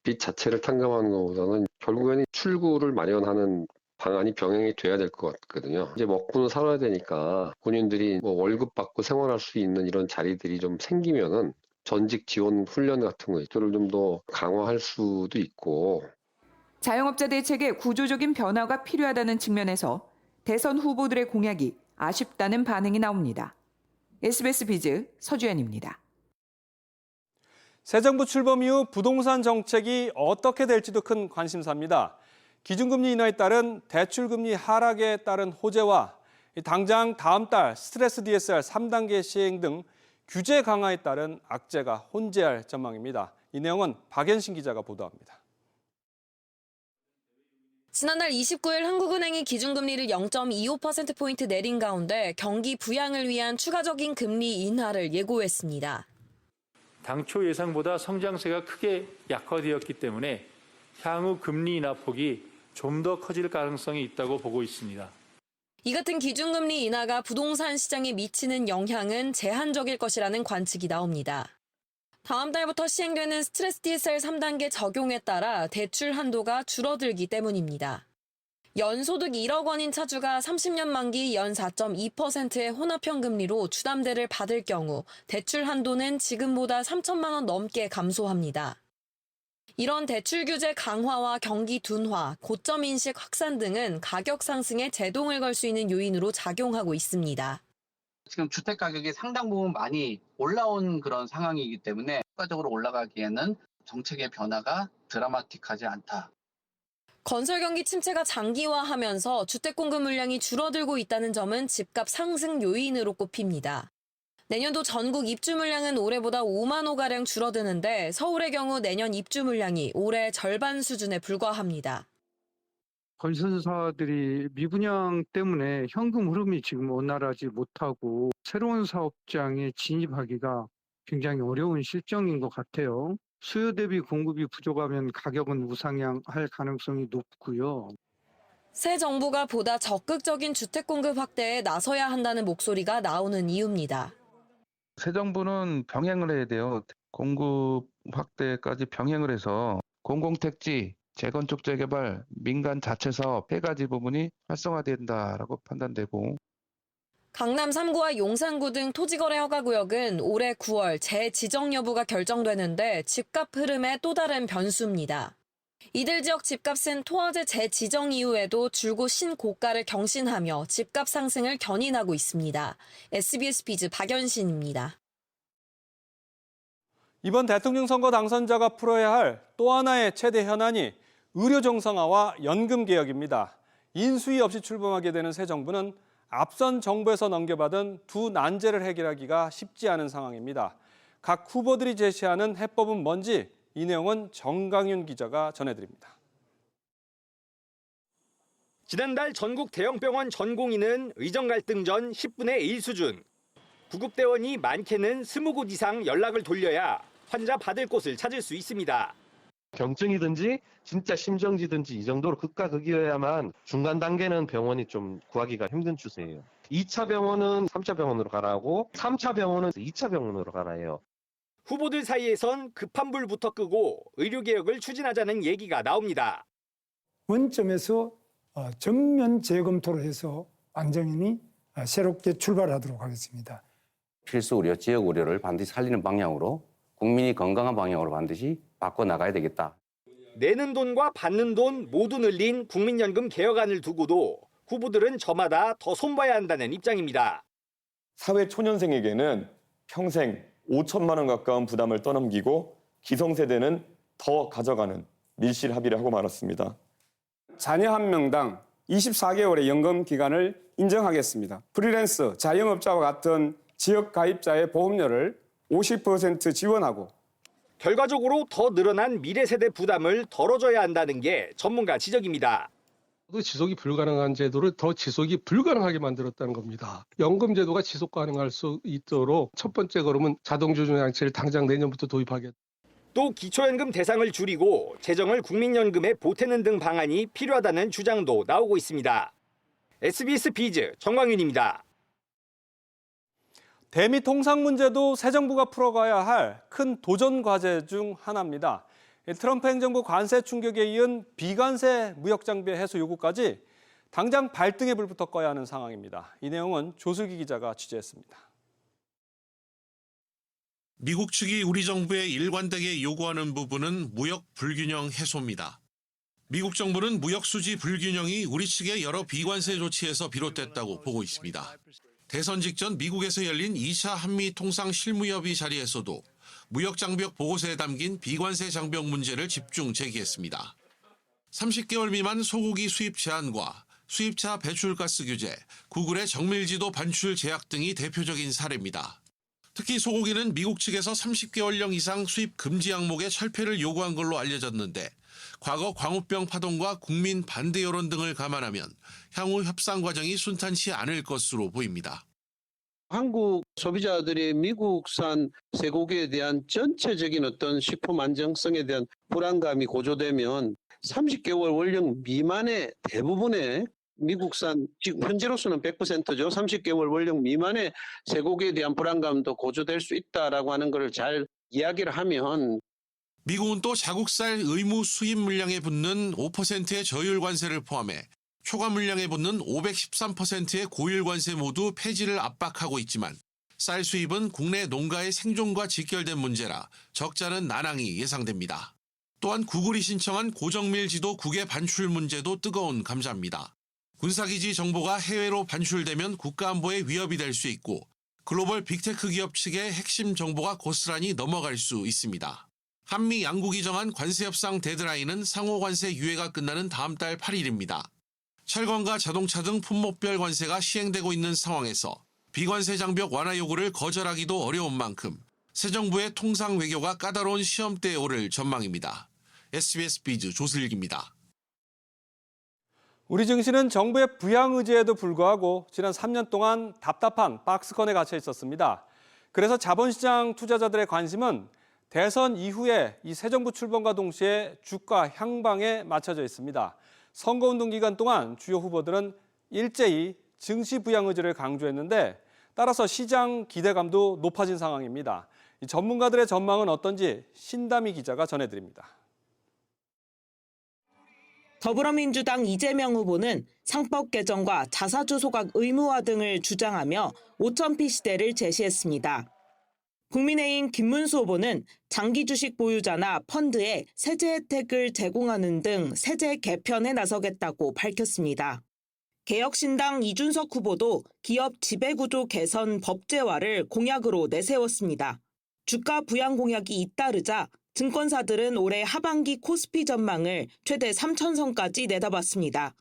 빚 자체를 탕감하는 것보다는 결국에는 출구를 마련하는 방안이 병행이 돼야 될 것 같거든요. 이제 먹고는 살아야 되니까 본인들이 월급 받고 생활할 수 있는 이런 자리들이 좀 생기면은 전직 지원 훈련 같은 것들을 좀 더 강화할 수도 있고. 자영업자 대책에 구조적인 변화가 필요하다는 측면에서 대선 후보들의 공약이 아쉽다는 반응이 나옵니다. SBS 비즈 서주현입니다. 새 정부 출범 이후 부동산 정책이 어떻게 될지도 큰 관심사입니다. 기준금리 인하에 따른 대출금리 하락에 따른 호재와 당장 다음 달 스트레스 DSR 3단계 시행 등 규제 강화에 따른 악재가 혼재할 전망입니다. 이 내용은 박연신 기자가 보도합니다. 지난달 29일 한국은행이 기준금리를 0.25%포인트 내린 가운데 경기 부양을 위한 추가적인 금리 인하를 예고했습니다. 당초 예상보다 성장세가 크게 약화되었기 때문에 향후 금리 인하 폭이 좀 더 커질 가능성이 있다고 보고 있습니다. 이 같은 기준금리 인하가 부동산 시장에 미치는 영향은 제한적일 것이라는 관측이 나옵니다. 다음 달부터 시행되는 스트레스 DSR 3단계 적용에 따라 대출 한도가 줄어들기 때문입니다. 연소득 1억 원인 차주가 30년 만기 연 4.2%의 혼합형금리로 주담대를 받을 경우 대출 한도는 지금보다 3천만 원 넘게 감소합니다. 이런 대출 규제 강화와 경기 둔화, 고점 인식 확산 등은 가격 상승에 제동을 걸 수 있는 요인으로 작용하고 있습니다. 지금 주택 가격이 상당 부분 많이 올라온 그런 상황이기 때문에 추가적으로 올라가기에는 정책의 변화가 드라마틱하지 않다. 건설 경기 침체가 장기화하면서 주택 공급 물량이 줄어들고 있다는 점은 집값 상승 요인으로 꼽힙니다. 내년도 전국 입주 물량은 올해보다 5만 호가량 줄어드는데 서울의 경우 내년 입주 물량이 올해 절반 수준에 불과합니다. 건설사들이 미분양 때문에 현금 흐름이 지금 원활하지 못하고 새로운 사업장에 진입하기가 굉장히 어려운 실정인 것 같아요. 수요 대비 공급이 부족하면 가격은 우상향할 가능성이 높고요. 새 정부가 보다 적극적인 주택 공급 확대에 나서야 한다는 목소리가 나오는 이유입니다. 새 정부는 병행을 해야 돼요. 공급 확대까지 병행을 해서 공공택지, 재건축 재개발, 민간 자체 사업 세 가지 부분이 활성화된다라고 판단되고 강남 3구와 용산구 등 토지거래 허가구역은 올해 9월 재지정 여부가 결정되는데 집값 흐름의 또 다른 변수입니다. 이들 지역 집값은 토화제 재지정 이후에도 줄곧 신고가를 경신하며 집값 상승을 견인하고 있습니다. SBS 비즈 박연신입니다. 이번 대통령 선거 당선자가 풀어야 할 또 하나의 최대 현안이 의료 정상화와 연금 개혁입니다. 인수위 없이 출범하게 되는 새 정부는 앞선 정부에서 넘겨받은 두 난제를 해결하기가 쉽지 않은 상황입니다. 각 후보들이 제시하는 해법은 뭔지 이 내용은 정강윤 기자가 전해드립니다. 지난달 전국 대형병원 전공의는 의정 갈등 전 10분의 1 수준. 구급대원이 많게는 20곳 이상 연락을 돌려야 환자 받을 곳을 찾을 수 있습니다. 경증이든지 진짜 심정지든지 이 정도로 극과 극이어야만 중간 단계는 병원이 좀 구하기가 힘든 추세예요. 2차 병원은 3차 병원으로 가라고 3차 병원은 2차 병원으로 가라요. 후보들 사이에선 급한 불부터 끄고 의료개혁을 추진하자는 얘기가 나옵니다. 원점에서 전면 재검토를 해서 완전히 새롭게 출발하도록 하겠습니다. 필수 의료, 지역 의료를 반드시 살리는 방향으로 국민이 건강한 방향으로 반드시 바꿔나가야 되겠다. 내는 돈과 받는 돈 모두 늘린 국민연금 개혁안을 두고도 후보들은 저마다 더 손봐야 한다는 입장입니다. 사회 초년생에게는 평생 5천만 원 가까운 부담을 떠넘기고 기성세대는 더 가져가는 밀실 합의를 하고 말았습니다. 자녀 한 명당 24개월의 연금 기간을 인정하겠습니다. 프리랜서, 자영업자와 같은 지역 가입자의 보험료를 50% 지원하고 결과적으로 더 늘어난 미래 세대 부담을 덜어줘야 한다는 게 전문가 지적입니다. 지속이 불가능한 제도를 더 지속이 불가능하게 만들었다는 겁니다. 연금 제도가 지속 가능할 수 있도록 첫 번째 걸음은 자동조정장치를 당장 내년부터 도입하겠다. 또 기초연금 대상을 줄이고 재정을 국민연금에 보태는 등 방안이 필요하다는 주장도 나오고 있습니다. SBS 비즈 정광윤입니다. 대미 통상 문제도 새 정부가 풀어가야 할 큰 도전 과제 중 하나입니다. 트럼프 행정부 관세 충격에 이은 비관세 무역 장비 해소 요구까지 당장 발등에 불부터 꺼야 하는 상황입니다. 이 내용은 조슬기 기자가 취재했습니다. 미국 측이 우리 정부에 일관되게 요구하는 부분은 무역 불균형 해소입니다. 미국 정부는 무역 수지 불균형이 우리 측의 여러 비관세 조치에서 비롯됐다고 보고 있습니다. 대선 직전 미국에서 열린 2차 한미 통상 실무협의 자리에서도 무역 장벽 보고서에 담긴 비관세 장벽 문제를 집중 제기했습니다. 30개월 미만 소고기 수입 제한과 수입차 배출가스 규제, 구글의 정밀지도 반출 제약 등이 대표적인 사례입니다. 특히 소고기는 미국 측에서 30개월령 이상 수입 금지 항목의 철폐를 요구한 걸로 알려졌는데 과거 광우병 파동과 국민 반대 여론 등을 감안하면 향후 협상 과정이 순탄치 않을 것으로 보입니다. 한국 소비자들이 미국산 쇠고기에 대한 전체적인 어떤 식품 안정성에 대한 불안감이 고조되면 30개월 원령 미만의 대부분의 미국산, 지금 현재로서는 100%죠. 30개월 원령 미만의 쇠고기에 대한 불안감도 고조될 수 있다라고 하는 것을 잘 이야기를 하면 미국은 또 자국산 의무 수입 물량에 붙는 5%의 저율 관세를 포함해 초과 물량에 붙는 513%의 고율 관세 모두 폐지를 압박하고 있지만 쌀 수입은 국내 농가의 생존과 직결된 문제라 적잖은 난항이 예상됩니다. 또한 구글이 신청한 고정밀 지도 국외 반출 문제도 뜨거운 감자입니다. 군사기지 정보가 해외로 반출되면 국가안보에 위협이 될 수 있고 글로벌 빅테크 기업 측의 핵심 정보가 고스란히 넘어갈 수 있습니다. 한미 양국이 정한 관세 협상 데드라인은 상호 관세 유예가 끝나는 다음 달 8일입니다. 철강과 자동차 등 품목별 관세가 시행되고 있는 상황에서 비관세 장벽 완화 요구를 거절하기도 어려운 만큼 새 정부의 통상 외교가 까다로운 시험대에 오를 전망입니다. SBS 비즈 조슬기입니다. 우리 증시는 정부의 부양 의지에도 불구하고 지난 3년 동안 답답한 박스권에 갇혀 있었습니다. 그래서 자본시장 투자자들의 관심은 대선 이후에 이 새 정부 출범과 동시에 주가 향방에 맞춰져 있습니다. 선거운동 기간 동안 주요 후보들은 일제히 증시 부양 의지를 강조했는데 따라서 시장 기대감도 높아진 상황입니다. 이 전문가들의 전망은 어떤지 신다미 기자가 전해드립니다. 더불어민주당 이재명 후보는 상법 개정과 자사주 소각 의무화 등을 주장하며 5,000피 시대를 제시했습니다. 국민의힘 김문수 후보는 장기 주식 보유자나 펀드에 세제 혜택을 제공하는 등 세제 개편에 나서겠다고 밝혔습니다. 개혁신당 이준석 후보도 기업 지배구조 개선 법제화를 공약으로 내세웠습니다. 주가 부양 공약이 잇따르자 증권사들은 올해 하반기 코스피 전망을 최대 3,000선까지 내다봤습니다.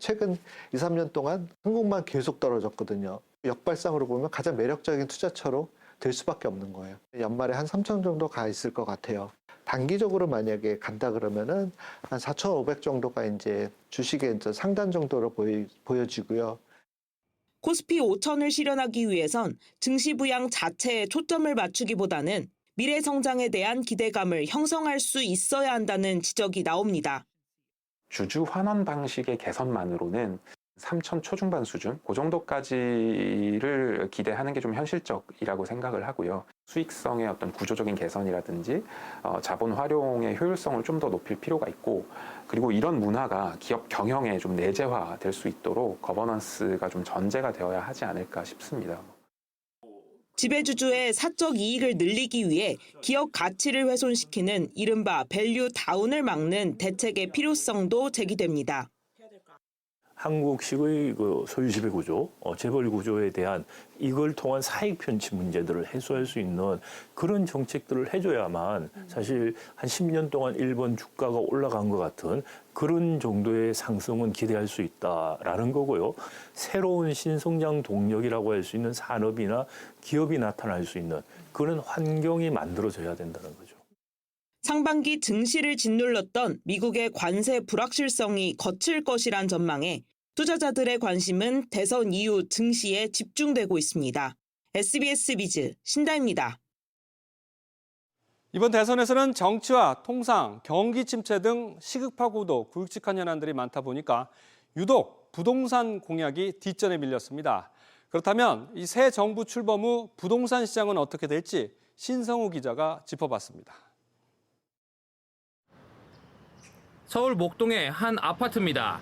최근 2, 3년 동안 한국만 계속 떨어졌거든요. 역발상으로 보면 가장 매력적인 투자처로 될 수밖에 없는 거예요. 연말에 한 3,000 정도 가 있을 것 같아요. 단기적으로 만약에 간다 그러면은 한 4,500 정도가 이제 주식의 이제 상단 정도로 보여지고요. 코스피 5,000을 실현하기 위해선 증시 부양 자체에 초점을 맞추기보다는 미래 성장에 대한 기대감을 형성할 수 있어야 한다는 지적이 나옵니다. 주주 환원 방식의 개선만으로는 3,000 초중반 수준, 그 정도까지를 기대하는 게 좀 현실적이라고 생각을 하고요. 수익성의 어떤 구조적인 개선이라든지 자본 활용의 효율성을 좀 더 높일 필요가 있고, 그리고 이런 문화가 기업 경영에 좀 내재화될 수 있도록 거버넌스가 좀 전제가 되어야 하지 않을까 싶습니다. 지배주주의 사적 이익을 늘리기 위해 기업 가치를 훼손시키는 이른바 밸류 다운을 막는 대책의 필요성도 제기됩니다. 한국식의 소유 지배 구조, 재벌 구조에 대한 이걸 통한 사익 편취 문제들을 해소할 수 있는 그런 정책들을 해줘야만 사실 한 10년 동안 일본 주가가 올라간 것 같은 그런 정도의 상승은 기대할 수 있다라는 거고요. 새로운 신성장 동력이라고 할 수 있는 산업이나 기업이 나타날 수 있는 그런 환경이 만들어져야 된다는 거죠. 상반기 증시를 짓눌렀던 미국의 관세 불확실성이 거칠 것이란 전망에 투자자들의 관심은 대선 이후 증시에 집중되고 있습니다. SBS 비즈 신다입니다. 이번 대선에서는 정치와 통상, 경기 침체 등 시급하 구도 굵직한 현안들이 많다 보니까 유독 부동산 공약이 뒷전에 밀렸습니다. 그렇다면 이 새 정부 출범 후 부동산 시장은 어떻게 될지 신성우 기자가 짚어봤습니다. 서울 목동의 한 아파트입니다.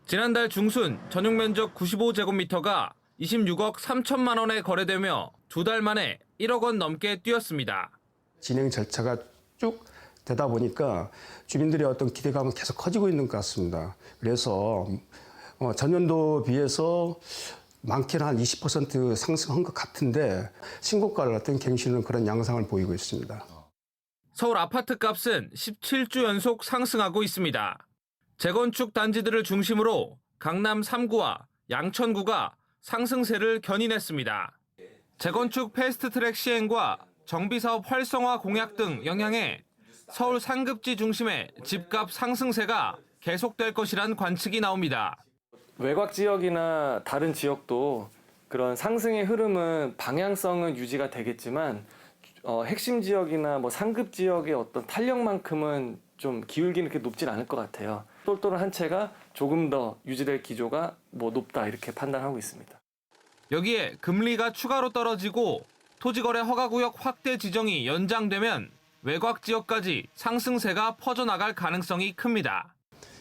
지난달 중순 전용 면적 95제곱미터가 26억 3천만 원에 거래되며 2달 만에 1억 원 넘게 뛰었습니다. 진행 절차가 쭉 되다 보니까 주민들의 어떤 기대감은 계속 커지고 있는 것 같습니다. 그래서 전년도 비해서 많게는 한 20% 상승한 것 같은데 신고가를 어떤 갱신은 그런 양상을 보이고 있습니다. 서울 아파트 값은 17주 연속 상승하고 있습니다. 재건축 단지들을 중심으로 강남 3구와 양천구가 상승세를 견인했습니다. 재건축 패스트트랙 시행과 정비사업 활성화 공약 등 영향에 서울 상급지 중심의 집값 상승세가 계속될 것이란 관측이 나옵니다. 외곽 지역이나 다른 지역도 그런 상승의 흐름은 방향성은 유지가 되겠지만 핵심 지역이나 상급 지역의 어떤 탄력만큼은 좀 기울기는 그렇게 높진 않을 것 같아요. 똘똘한 한 채가 조금 더 유지될 기조가 높다 이렇게 판단하고 있습니다. 여기에 금리가 추가로 떨어지고 토지거래 허가구역 확대 지정이 연장되면 외곽 지역까지 상승세가 퍼져나갈 가능성이 큽니다.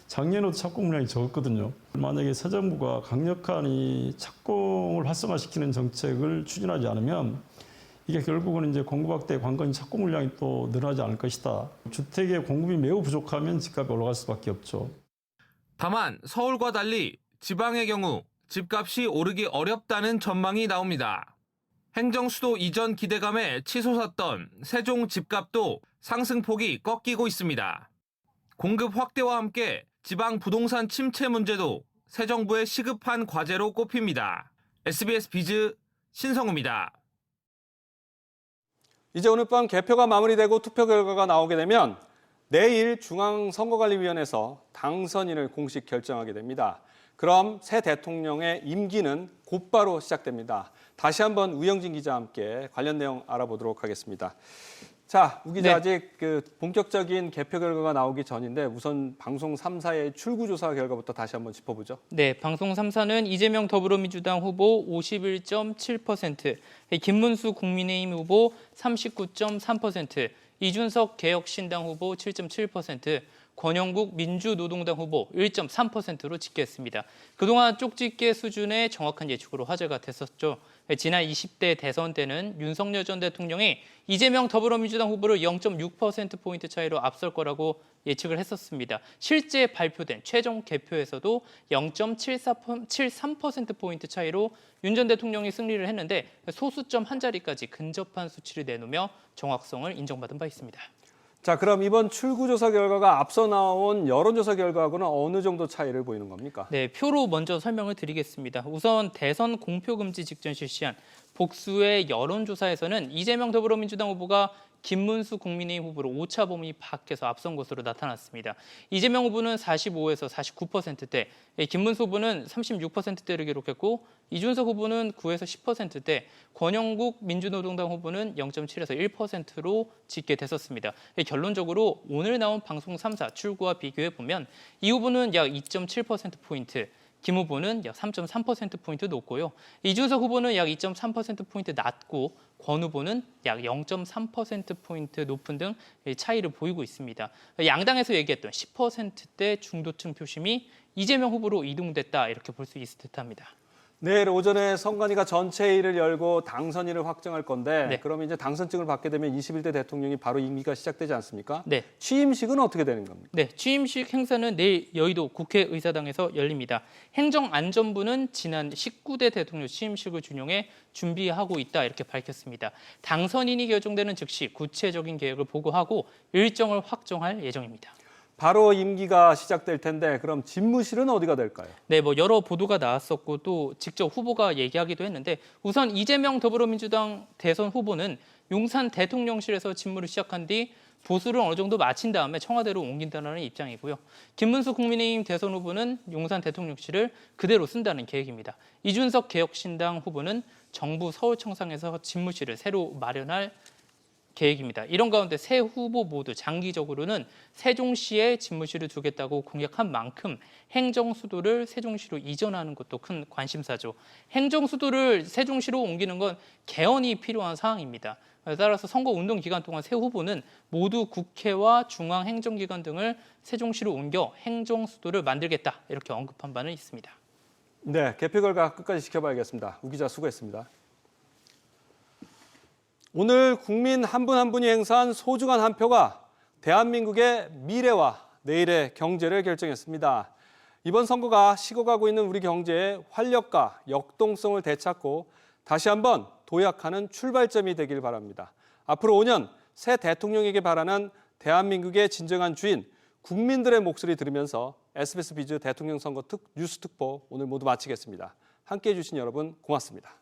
작년에도 착공 물량이 적었거든요. 만약에 새 정부가 강력한 이 착공을 활성화시키는 정책을 추진하지 않으면 이게 결국은 이제 공급 확대 관건이 착공 물량이 또 늘어나지 않을 것이다. 주택의 공급이 매우 부족하면 집값이 올라갈 수밖에 없죠. 다만 서울과 달리 지방의 경우 집값이 오르기 어렵다는 전망이 나옵니다. 행정수도 이전 기대감에 치솟았던 세종 집값도 상승폭이 꺾이고 있습니다. 공급 확대와 함께 지방 부동산 침체 문제도 새 정부의 시급한 과제로 꼽힙니다. SBS 비즈 신성우입니다. 이제 오늘 밤 개표가 마무리되고 투표 결과가 나오게 되면 내일 중앙선거관리위원회에서 당선인을 공식 결정하게 됩니다. 그럼 새 대통령의 임기는 곧바로 시작됩니다. 다시 한번 우영진 기자와 함께 관련 내용 알아보도록 하겠습니다. 자, 우 기자, 아직 본격적인 개표 결과가 나오기 전인데 우선 방송 3사의 출구조사 결과부터 다시 한번 짚어보죠. 네, 방송 3사는 이재명 더불어민주당 후보 51.7%, 김문수 국민의힘 후보 39.3%, 이준석 개혁신당 후보 7.7%, 권영국 민주노동당 후보 1.3%로 집계했습니다. 그동안 쪽집게 수준의 정확한 예측으로 화제가 됐었죠. 지난 20대 대선 때는 윤석열 전 대통령이 이재명 더불어민주당 후보를 0.6%포인트 차이로 앞설 거라고 예측을 했었습니다. 실제 발표된 최종 개표에서도 0.73%포인트 차이로 윤 전 대통령이 승리를 했는데 소수점 한 자리까지 근접한 수치를 내놓으며 정확성을 인정받은 바 있습니다. 자, 그럼 이번 출구조사 결과가 앞서 나온 여론조사 결과하고는 어느 정도 차이를 보이는 겁니까? 네, 표로 먼저 설명을 드리겠습니다. 우선 대선 공표금지 직전 실시한 복수의 여론조사에서는 이재명 더불어민주당 후보가 김문수 국민의힘 후보로 오차 범위 밖에서 앞선 것으로 나타났습니다. 이재명 후보는 45에서 49%대, 김문수 후보는 36%대를 기록했고 이준석 후보는 9에서 10%대, 권영국 민주노동당 후보는 0.7에서 1%로 집계됐었습니다. 결론적으로 오늘 나온 방송 3사 출구와 비교해보면 이 후보는 약 2.7%포인트, 김 후보는 약 3.3%포인트 높고요. 이준석 후보는 약 2.3%포인트 낮고 권 후보는 약 0.3%포인트 높은 등 차이를 보이고 있습니다. 양당에서 얘기했던 10%대 중도층 표심이 이재명 후보로 이동됐다 이렇게 볼 수 있을 듯합니다. 내일 오전에 선관위가 전체 회의를 열고 당선인을 확정할 건데 그럼 이제 당선증을 받게 되면 21대 대통령이 바로 임기가 시작되지 않습니까? 네. 취임식은 어떻게 되는 겁니까? 네, 취임식 행사는 내일 여의도 국회의사당에서 열립니다. 행정안전부는 지난 19대 대통령 취임식을 준용해 준비하고 있다 이렇게 밝혔습니다. 당선인이 결정되는 즉시 구체적인 계획을 보고하고 일정을 확정할 예정입니다. 바로 임기가 시작될 텐데 그럼 집무실은 어디가 될까요? 네, 여러 보도가 나왔었고 또 직접 후보가 얘기하기도 했는데 우선 이재명 더불어민주당 대선 후보는 용산 대통령실에서 집무를 시작한 뒤 보수를 어느 정도 마친 다음에 청와대로 옮긴다는 입장이고요. 김문수 국민의힘 대선 후보는 용산 대통령실을 그대로 쓴다는 계획입니다. 이준석 개혁신당 후보는 정부 서울청상에서 집무실을 새로 마련할 계획입니다. 이런 가운데 세 후보 모두 장기적으로는 세종시에 집무실을 두겠다고 공약한 만큼 행정수도를 세종시로 이전하는 것도 큰 관심사죠. 행정수도를 세종시로 옮기는 건 개헌이 필요한 상황입니다. 따라서 선거운동 기간 동안 세 후보는 모두 국회와 중앙행정기관 등을 세종시로 옮겨 행정수도를 만들겠다 이렇게 언급한 바는 있습니다. 네, 개표 결과 끝까지 지켜봐야겠습니다. 우 기자 수고했습니다. 오늘 국민 한 분 한 분이 행사한 소중한 한 표가 대한민국의 미래와 내일의 경제를 결정했습니다. 이번 선거가 식어가고 있는 우리 경제의 활력과 역동성을 되찾고 다시 한번 도약하는 출발점이 되길 바랍니다. 앞으로 5년 새 대통령에게 바라는 대한민국의 진정한 주인, 국민들의 목소리 들으면서 SBS 비즈 대통령 선거 뉴스 특보 오늘 모두 마치겠습니다. 함께해 주신 여러분 고맙습니다.